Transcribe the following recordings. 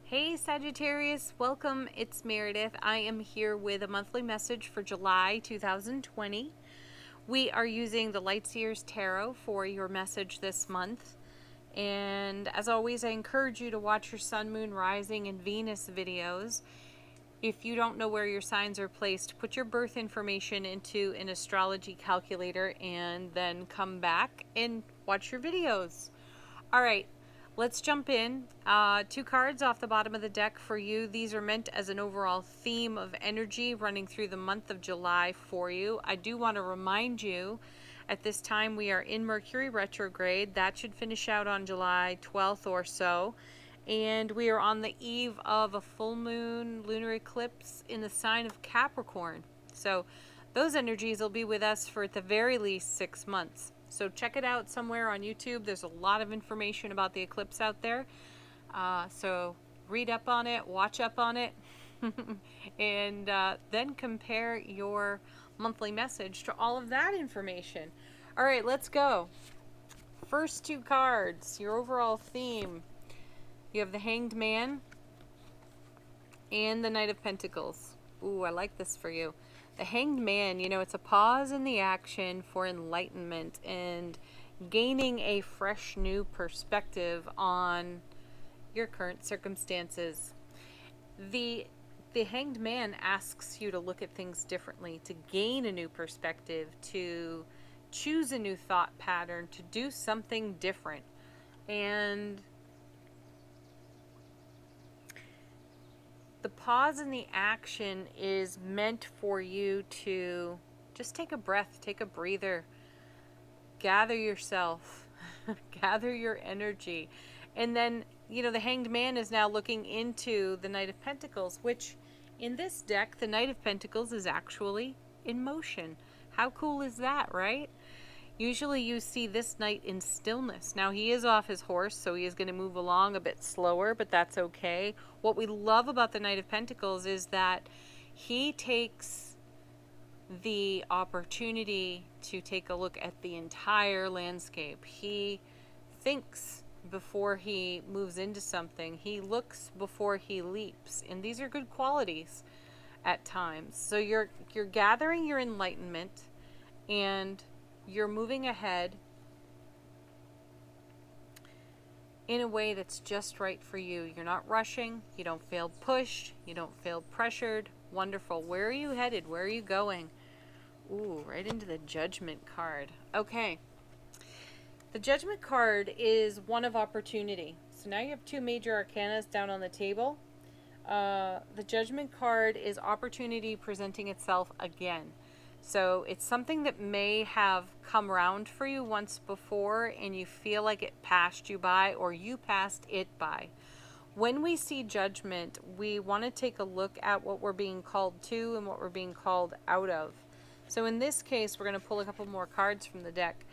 Hey Sagittarius, welcome. It's Meredith. I am here with a monthly message for July 2020. We are using the Lightseer's Tarot for your message this month. And as always, I encourage you to watch your Sun, Moon, Rising, and Venus videos. If you don't know where your signs are placed, put your birth information into an astrology calculator and then come back and watch your videos. All right. Let's jump in. Two cards off the bottom of the deck for you. These are meant as an overall theme of energy running through the month of July for you. I do want to remind you, at this time we are in Mercury retrograde. That should finish out on July 12th or so. And we are on the eve of a full moon lunar eclipse in the sign of Capricorn. So those energies will be with us for at the very least 6 months. So check it out somewhere on YouTube. There's a lot of information about the eclipse out there. So read up on it, watch up on it, and then compare your monthly message to all of that information. All right, let's go. First two cards, your overall theme. You have the Hanged Man and the Knight of Pentacles. Ooh, I like this for you. The Hanged Man, you know, it's a pause in the action for enlightenment and gaining a fresh new perspective on your current circumstances. The Hanged Man asks you to look at things differently, to gain a new perspective, to choose a new thought pattern, to do something different. And the pause in the action is meant for you to just take a breath, take a breather, gather yourself, gather your energy. And then, you know, the Hanged Man is now looking into the Knight of Pentacles, which in this deck, the Knight of Pentacles is actually in motion. How cool is that, right? Usually you see this knight in stillness. Now he is off his horse, so he is going to move along a bit slower, but that's okay. What we love about the Knight of Pentacles is that he takes the opportunity to take a look at the entire landscape. He thinks before he moves into something. He looks before he leaps. And these are good qualities at times. So you're gathering your enlightenment and you're moving ahead in a way that's just right for you. You're not rushing. You don't feel pushed. You don't feel pressured. Wonderful. Where are you headed? Where are you going? Ooh, right into the Judgment card. Okay. The Judgment card is one of opportunity. So now you have two major arcanas down on the table. The Judgment card is opportunity presenting itself again. So it's something that may have come around for you once before and you feel like it passed you by or you passed it by. When we see Judgment, we want to take a look at what we're being called to and what we're being called out of. So in this case, we're going to pull a couple more cards from the deck.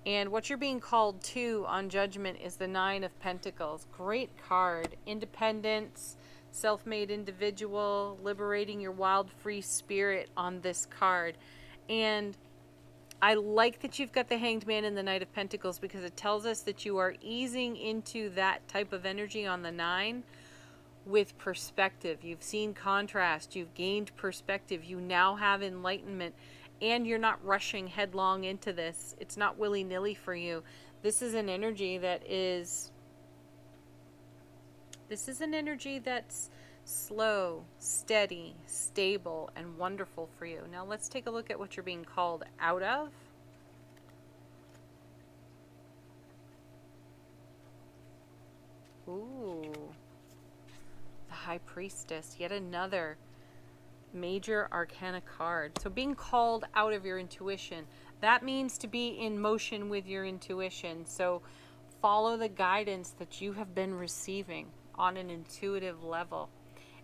And what you're being called to on Judgment is the Nine of Pentacles. Great card. Independence, self-made individual, liberating your wild, free spirit on this card. And I like that you've got the Hanged Man and the Knight of Pentacles because it tells us that you are easing into that type of energy on the 9 with perspective. You've seen contrast. You've gained perspective. You now have enlightenment. And you're not rushing headlong into this. It's not willy-nilly for you. This is an energy that is... This is an energy that's slow, steady, stable, and wonderful for you. Now let's take a look at what you're being called out of. Ooh. The High Priestess. Yet another major arcana card. So being called out of your intuition. That means to be in motion with your intuition. So follow the guidance that you have been receiving on an intuitive level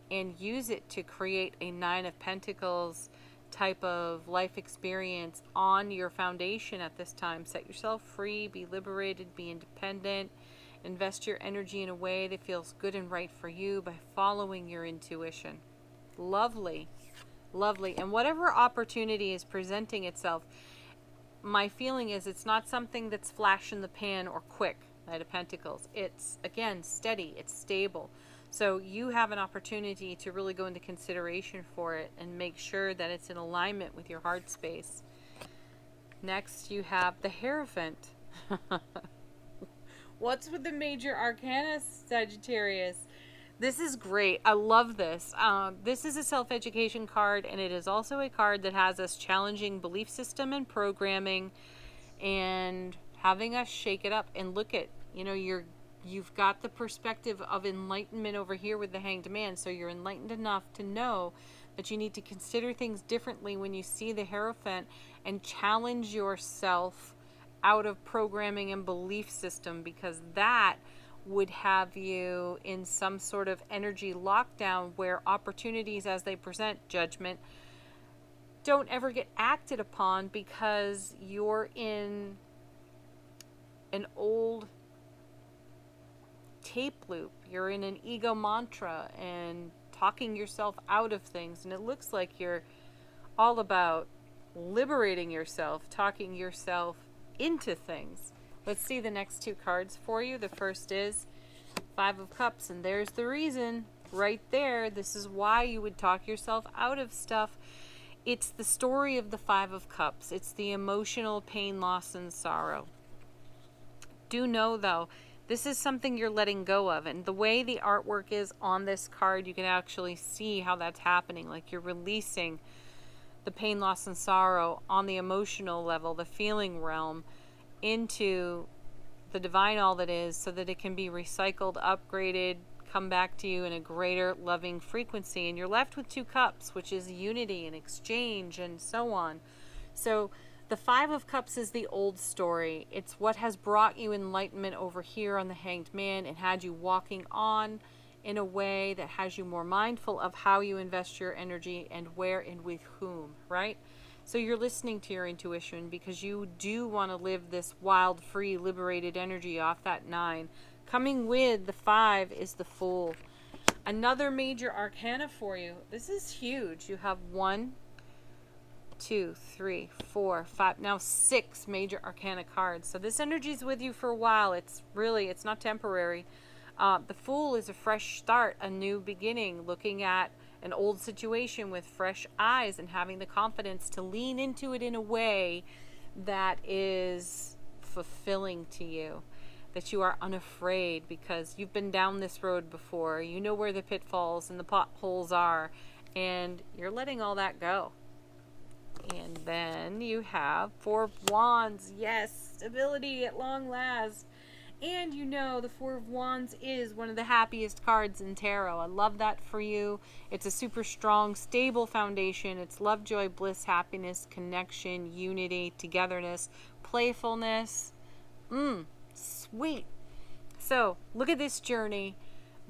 and use it to create a Nine of Pentacles type of life experience on your foundation at this time. Set yourself free, be liberated, be independent, invest your energy in a way that feels good and right for you by following your intuition. Lovely, lovely. And whatever opportunity is presenting itself, my feeling is it's not something that's flash in the pan or quick. Knight of Pentacles. It's, again, steady. It's stable. So you have an opportunity to really go into consideration for it and make sure that it's in alignment with your heart space. Next, you have the Hierophant. What's with the major arcana, Sagittarius? This is great. I love this. This is a self-education card, and it is also a card that has us challenging belief system and programming and having us shake it up and look at, you've got the perspective of enlightenment over here with the Hanged Man, so you're enlightened enough to know that you need to consider things differently when you see the Hierophant and challenge yourself out of programming and belief system, because that would have you in some sort of energy lockdown where opportunities as they present, judgment, don't ever get acted upon because you're in an old tape loop. You're in an ego mantra and talking yourself out of things, and it looks like you're all about liberating yourself, talking yourself into things. Let's see the next two cards for you. The first is Five of Cups, and there's the reason right there. This is why you would talk yourself out of stuff. It's the story of the Five of Cups. It's the emotional pain, loss, and sorrow. Do know, though, this is something you're letting go of. And the way the artwork is on this card, you can actually see how that's happening. Like you're releasing the pain, loss, and sorrow on the emotional level, the feeling realm, into the divine all that is, so that it can be recycled, upgraded, come back to you in a greater loving frequency. And you're left with two cups, which is unity and exchange and so on. So the Five of Cups is the old story. It's what has brought you enlightenment over here on the Hanged Man and had you walking on in a way that has you more mindful of how you invest your energy and where and with whom, right? So you're listening to your intuition because you do want to live this wild, free, liberated energy off that 9. Coming with the 5 is the Fool. Another major arcana for you. This is huge. You have 1, 2, 3, 4, 5, now 6 major arcana cards. So this energy is with you for a while. It's not temporary. The Fool is a fresh start, a new beginning, looking at an old situation with fresh eyes and having the confidence to lean into it in a way that is fulfilling to you, that you are unafraid because you've been down this road before. You know where the pitfalls and the potholes are, and you're letting all that go. And then you have 4 of Wands. Yes, stability at long last. And the 4 of Wands is one of the happiest cards in tarot. I love that for you. It's a super strong, stable foundation. It's love, joy, bliss, happiness, connection, unity, togetherness, playfulness. Sweet. So look at this journey.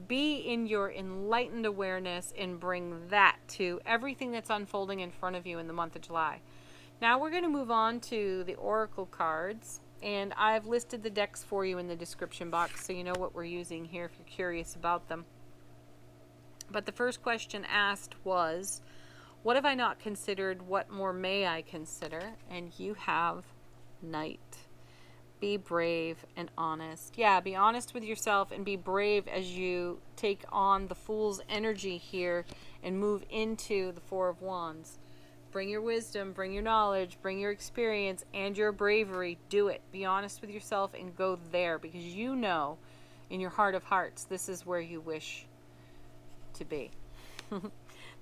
Be in your enlightened awareness and bring that to everything that's unfolding in front of you in the month of July. Now we're going to move on to the oracle cards. And I've listed the decks for you in the description box, so you know what we're using here if you're curious about them. But the first question asked was, what have I not considered? What more may I consider? And you have Knight. Be brave and honest. Yeah, be honest with yourself and be brave as you take on the Fool's energy here and move into the 4 of Wands. Bring your wisdom, bring your knowledge, bring your experience and your bravery. Do it. Be honest with yourself and go there, because you know in your heart of hearts this is where you wish to be.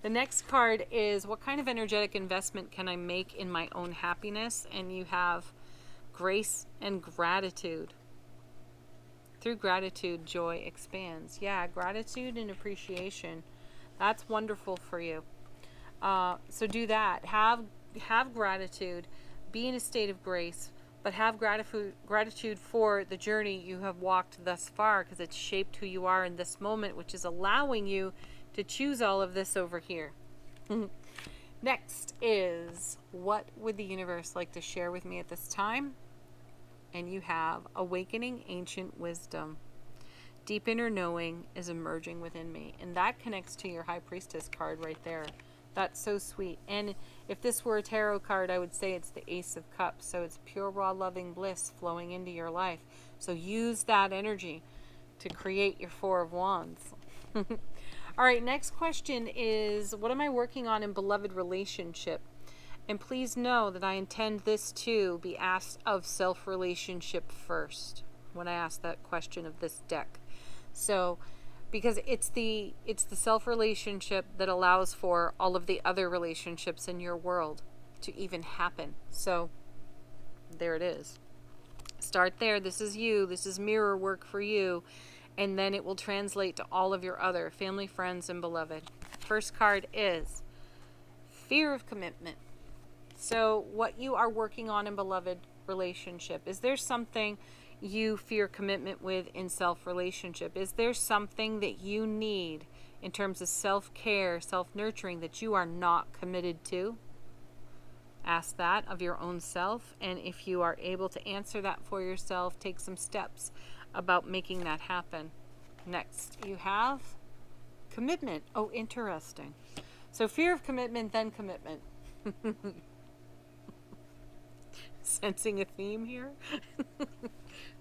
The next card is, what kind of energetic investment can I make in my own happiness? And you have grace and gratitude. Through gratitude, joy expands. Yeah, gratitude and appreciation. That's wonderful for you. So do that. Have gratitude. Be in a state of grace, but have gratitude for the journey you have walked thus far, because it's shaped who you are in this moment, which is allowing you to choose all of this over here. Next is, what would the universe like to share with me at this time? And you have awakening ancient wisdom. Deep inner knowing is emerging within me. And that connects to your High Priestess card right there. That's so sweet. And if this were a tarot card, I would say it's the Ace of Cups. So it's pure, raw, loving bliss flowing into your life. So use that energy to create your 4 of Wands. All right, next question is, what am I working on in beloved relationship? And please know that I intend this to be asked of self-relationship first when I ask that question of this deck. So, because it's the self-relationship that allows for all of the other relationships in your world to even happen. So, there it is. Start there. This is you. This is mirror work for you. And then it will translate to all of your other family, friends, and beloved. First card is fear of commitment. So what you are working on in beloved relationship, is there something you fear commitment with in self-relationship? Is there something that you need in terms of self-care, self-nurturing that you are not committed to? Ask that of your own self, and if you are able to answer that for yourself, take some steps about making that happen. Next, you have commitment. Oh, interesting. So fear of commitment, then commitment. Sensing a theme here?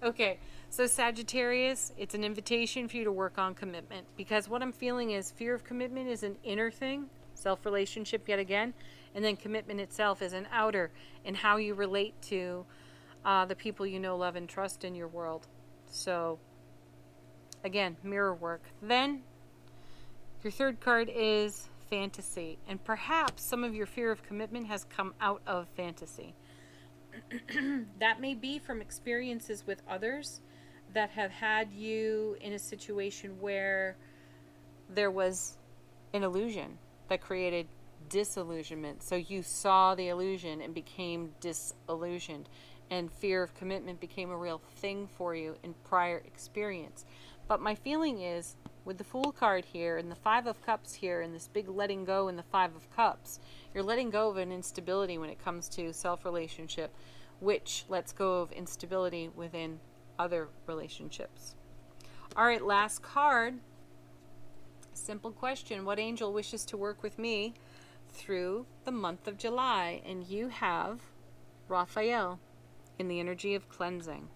Okay, so Sagittarius, it's an invitation for you to work on commitment, because what I'm feeling is fear of commitment is an inner thing, self-relationship yet again, and then commitment itself is an outer, in how you relate to the people you know, love, and trust in your world. So, again, mirror work. Then, your third card is fantasy. And perhaps some of your fear of commitment has come out of fantasy. That may be from experiences with others that have had you in a situation where there was an illusion that created disillusionment. So you saw the illusion and became disillusioned, and fear of commitment became a real thing for you in prior experience. But my feeling is, with the Fool card here and the Five of Cups here and this big letting go in the Five of Cups, you're letting go of an instability when it comes to self-relationship, which lets go of instability within other relationships. All right, last card. Simple question. What angel wishes to work with me through the month of July? And you have Raphael in the energy of cleansing.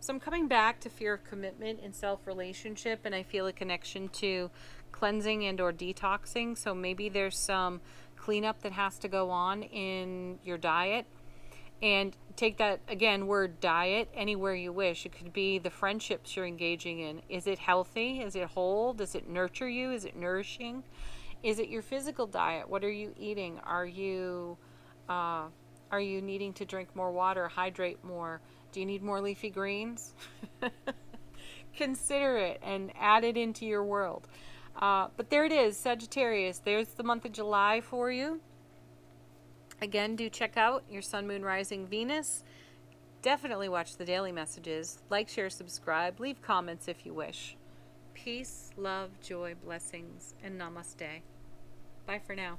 So I'm coming back to fear of commitment and self-relationship, and I feel a connection to cleansing and or detoxing. So maybe there's some cleanup that has to go on in your diet. And take that, again, word diet anywhere you wish. It could be the friendships you're engaging in. Is it healthy? Is it whole? Does it nurture you? Is it nourishing? Is it your physical diet? What are you eating? Are you needing to drink more water, hydrate more? Do you need more leafy greens? Consider it and add it into your world. But there it is, Sagittarius. There's the month of July for you. Again, do check out your Sun, Moon, Rising, Venus. Definitely watch the daily messages. Like, share, subscribe. Leave comments if you wish. Peace, love, joy, blessings, and namaste. Bye for now.